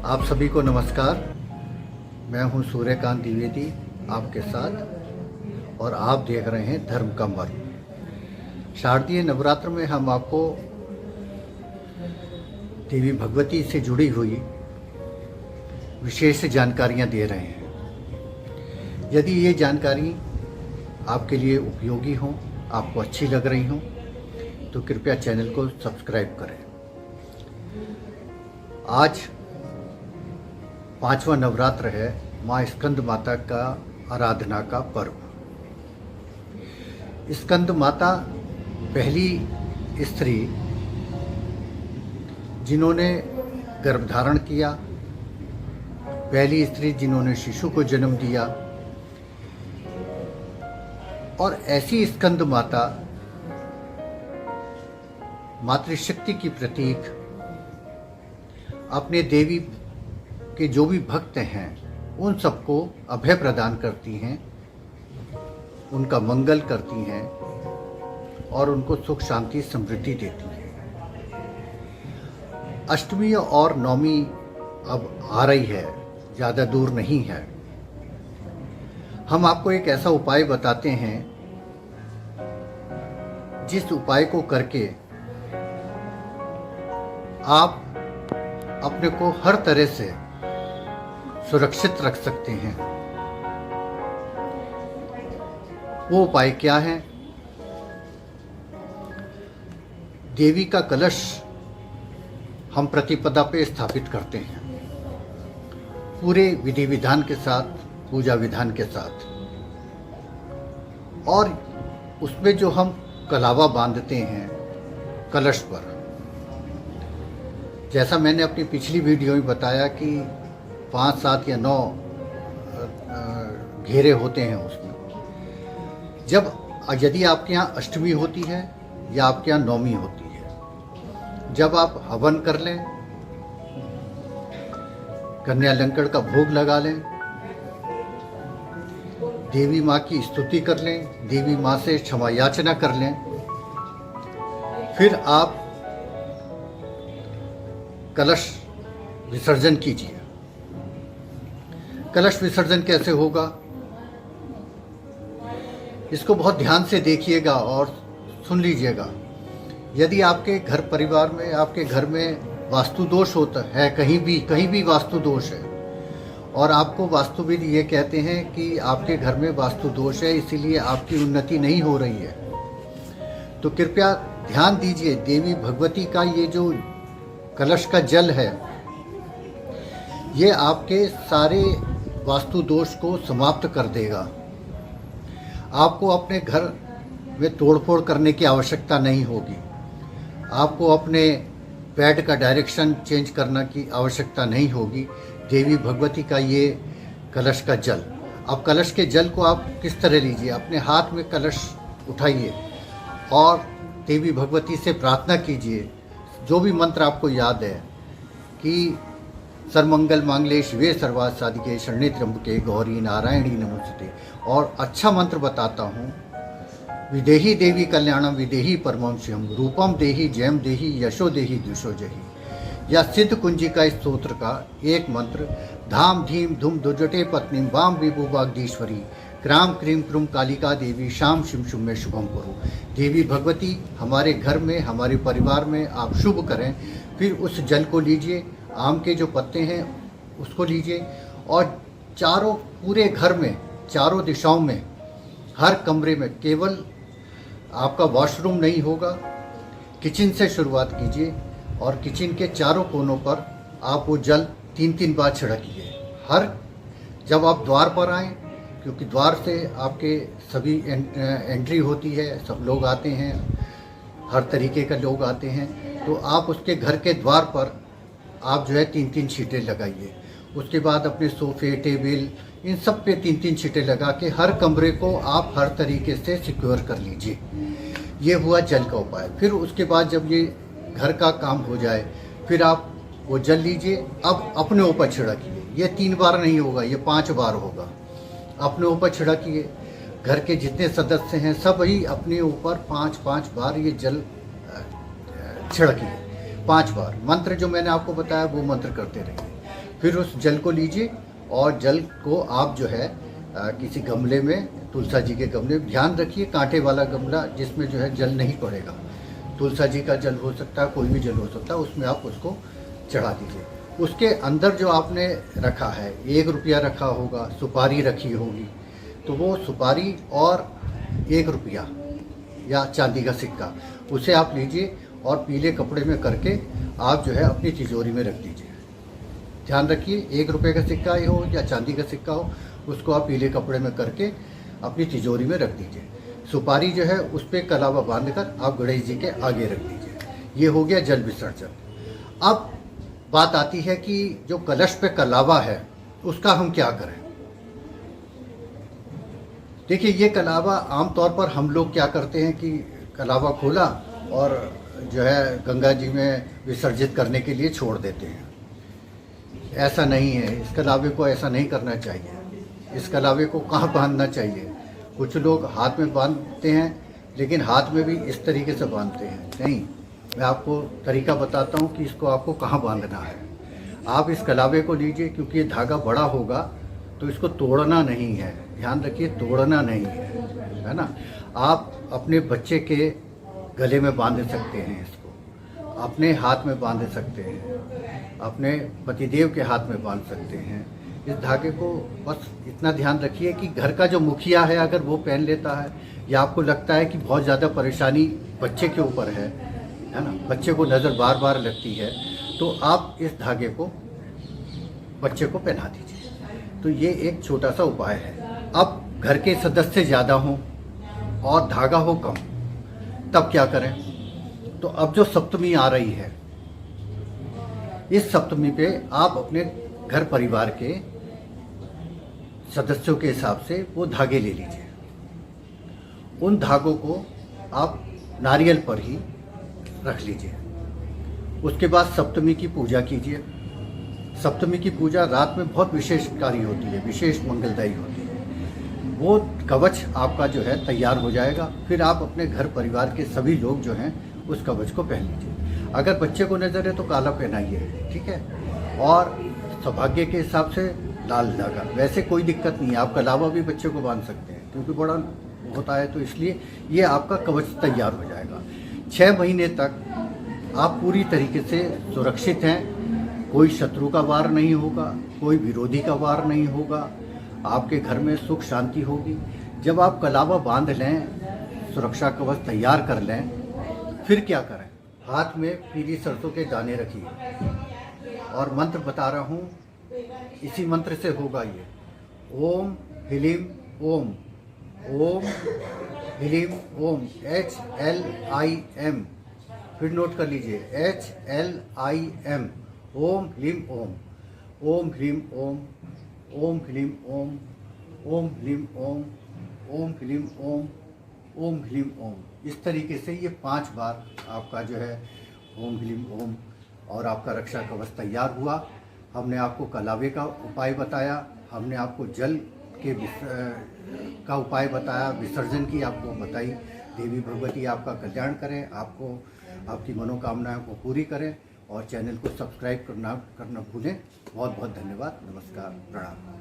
आप सभी को नमस्कार। मैं हूं सूर्यकांत द्विवेदी आपके साथ और आप देख रहे हैं धर्म का मर्म। शारदीय नवरात्र में हम आपको देवी भगवती से जुड़ी हुई विशेष जानकारियां दे रहे हैं। यदि ये जानकारी आपके लिए उपयोगी हो, आपको अच्छी लग रही हो, तो कृपया चैनल को सब्सक्राइब करें। आज 5वां नवरात्र है, माँ स्कंद माता का आराधना का पर्व। स्कंद माता पहली स्त्री जिन्होंने गर्भधारण किया, पहली स्त्री जिन्होंने शिशु को जन्म दिया, और ऐसी स्कंद माता मातृशक्ति की प्रतीक अपने देवी के जो भी भक्त हैं उन सबको अभय प्रदान करती हैं, उनका मंगल करती हैं और उनको सुख शांति समृद्धि देती हैं। अष्टमी और नवमी अब आ रही है, ज़्यादा दूर नहीं है। हम आपको एक ऐसा उपाय बताते हैं जिस उपाय को करके आप अपने को हर तरह से सुरक्षित रख सकते हैं। वो उपाय क्या है? देवी का कलश हम प्रतिपदा पे स्थापित करते हैं, पूरे विधि विधान के साथ, पूजा विधान के साथ, और उसमें जो हम कलावा बांधते हैं कलश पर, जैसा मैंने अपनी पिछली वीडियो में बताया कि 5, 7 या 9 घेरे होते हैं उसमें। यदि आपके यहाँ अष्टमी होती है या आपके यहाँ नवमी होती है, जब आप हवन कर लें, कन्या लंकड़ का भोग लगा लें, देवी माँ की स्तुति कर लें, देवी माँ से क्षमा याचना कर लें, फिर आप कलश विसर्जन कीजिए। कलश विसर्जन कैसे होगा, इसको बहुत ध्यान से देखिएगा और सुन लीजिएगा। यदि आपके घर परिवार में, आपके घर में वास्तु दोष होता है, कहीं भी वास्तु दोष है, और आपको वास्तुविद ये कहते हैं कि आपके घर में वास्तु दोष है, इसीलिए आपकी उन्नति नहीं हो रही है, तो कृपया ध्यान दीजिए। देवी भगवती का ये जो कलश का जल है, ये आपके सारे वास्तु दोष को समाप्त कर देगा। आपको अपने घर में तोड़फोड़ करने की आवश्यकता नहीं होगी, आपको अपने बेड का डायरेक्शन चेंज करने की आवश्यकता नहीं होगी। देवी भगवती का ये कलश का जल, अब कलश के जल को आप किस तरह लीजिए, अपने हाथ में कलश उठाइए और देवी भगवती से प्रार्थना कीजिए, जो भी मंत्र आपको याद है, कि सर्वमंगल मांगल्ये शिवे सर्वार्थ साधिके शरण्ये त्र्यंबके गौरी नारायणी नमोस्तुते। और अच्छा मंत्र बताता हूँ, विदेही देवी कल्याणम विदेही परमं शिवम रूपम देही जयम देही यशो देही द्विषो जही। या सिद्ध कुंजिका इस स्तोत्र का एक मंत्र, धाम धीम धूम दुर्जटे पत्नी वाम विभु वाग्देश्वरी क्राम क्रीम क्रुम कालिका देवी शाम शिम शुभ में शुभम करो। देवी भगवती हमारे घर में, हमारे परिवार में आप शुभ करें। फिर उस जल को लीजिए, आम के जो पत्ते हैं उसको लीजिए, और पूरे घर में, चारों दिशाओं में, हर कमरे में, केवल आपका वॉशरूम नहीं होगा, किचन से शुरुआत कीजिए और किचन के चारों कोनों पर आप वो जल 3-3 बार छिड़किए। जब आप द्वार पर आएँ, क्योंकि द्वार से आपके सभी एंट्री होती है, सब लोग आते हैं, हर तरीके के लोग आते हैं, तो आप उसके घर के द्वार पर आप जो है 3-3 छींटे लगाइए। उसके बाद अपने सोफे, टेबल, इन सब पे 3-3 छींटे लगा के हर कमरे को आप हर तरीके से सिक्योर कर लीजिए। ये हुआ जल का उपाय। फिर उसके बाद जब ये घर का काम हो जाए, फिर आप वो जल लीजिए, अब अपने ऊपर छिड़किए। ये 3 बार नहीं होगा, ये 5 बार होगा। अपने ऊपर छिड़किए, घर के जितने सदस्य हैं सब ही अपने ऊपर 5-5 बार ये जल छिड़किए, 5 बार। मंत्र जो मैंने आपको बताया वो मंत्र करते रहिए। फिर उस जल को लीजिए और जल को आप जो है किसी गमले में, तुलसा जी के गमले में, ध्यान रखिए कांटे वाला गमला जिसमें जो है जल नहीं पड़ेगा। तुलसा जी का जल हो सकता है, कोई भी जल हो सकता है, उसमें आप उसको चढ़ा दीजिए। उसके अंदर जो आपने रखा है, 1 रुपया रखा होगा, सुपारी रखी होगी, तो वो सुपारी और 1 रुपया या चांदी का सिक्का, उसे आप लीजिए और पीले कपड़े में करके आप जो है अपनी तिजोरी में रख दीजिए। ध्यान रखिए 1 रुपये का सिक्का ही हो या चांदी का सिक्का हो, उसको आप पीले कपड़े में करके अपनी तिजोरी में रख दीजिए। सुपारी जो है उस पर कलावा बांधकर आप गणेश जी के आगे रख दीजिए। ये हो गया जल विसर्जन। अब बात आती है कि जो कलश पे कलावा है उसका हम क्या करें। देखिए, ये कलावा आमतौर पर हम लोग क्या करते हैं कि कलावा खोला और जो है गंगा जी में विसर्जित करने के लिए छोड़ देते हैं। ऐसा नहीं है, इस कलावे को ऐसा नहीं करना चाहिए। इस कलावे को कहाँ बांधना चाहिए? कुछ लोग हाथ में बांधते हैं, लेकिन हाथ में भी इस तरीके से बांधते हैं। नहीं, मैं आपको तरीका बताता हूँ कि इसको आपको कहाँ बांधना है। आप इस कलावे को लीजिए, क्योंकि ये धागा बड़ा होगा तो इसको तोड़ना नहीं है। ध्यान रखिए, तोड़ना नहीं है ना। आप अपने बच्चे के गले में बांध सकते हैं, इसको अपने हाथ में बांध सकते हैं, अपने पतिदेव के हाथ में बांध सकते हैं। इस धागे को बस इतना ध्यान रखिए कि घर का जो मुखिया है अगर वो पहन लेता है, या आपको लगता है कि बहुत ज़्यादा परेशानी बच्चे के ऊपर है ना, बच्चे को नज़र बार बार लगती है, तो आप इस धागे को बच्चे को पहना दीजिए। तो ये एक छोटा सा उपाय है। अब घर के सदस्य ज़्यादा हों और धागा हो कम, तब क्या करें? तो अब जो सप्तमी आ रही है, इस सप्तमी पे आप अपने घर परिवार के सदस्यों के हिसाब से वो धागे ले लीजिए। उन धागों को आप नारियल पर ही रख लीजिए। उसके बाद सप्तमी की पूजा कीजिए। सप्तमी की पूजा रात में बहुत विशेषकारी होती है, विशेष मंगलदायी होती है। वो कवच आपका जो है तैयार हो जाएगा। फिर आप अपने घर परिवार के सभी लोग जो हैं उस कवच को पहन लीजिए। अगर बच्चे को नज़र है तो काला पहनाइए, ठीक है। और सौभाग्य के हिसाब से लाल धागा, वैसे कोई दिक्कत नहीं है, आप कलावा भी बच्चे को बांध सकते हैं क्योंकि बड़ा होता है, तो इसलिए ये आपका कवच तैयार हो जाएगा। 6 महीने तक आप पूरी तरीके से सुरक्षित हैं। कोई शत्रु का वार नहीं होगा, कोई विरोधी का वार नहीं होगा, आपके घर में सुख शांति होगी। जब आप कलावा बांध लें, सुरक्षा कवच तैयार कर लें, फिर क्या करें? हाथ में पीली सरसों के दाने रखिए और मंत्र बता रहा हूँ, इसी मंत्र से होगा ये। ओम ह्लीं ओम, ओम ह्लीं ओम, HLIM, फिर नोट कर लीजिए, HLIM, ओम ह्लीं ओम, ओम ह्लीं ओम, ओम ह्लीं ओम, ओम ह्लीं ओम, ओम ह्लीं ओम, ओम ह्लीं ओम। इस तरीके से ये 5 बार आपका जो है ओम ह्लीं ओम, और आपका रक्षा कवच तैयार हुआ। हमने आपको कलावे का उपाय बताया, हमने आपको जल के का उपाय बताया, विसर्जन की आपको बताई। देवी भगवती आपका कल्याण करें, आपको आपकी मनोकामनाओं को पूरी करें, और चैनल को सब्सक्राइब करना भूलें। बहुत बहुत धन्यवाद। नमस्कार, प्रणाम।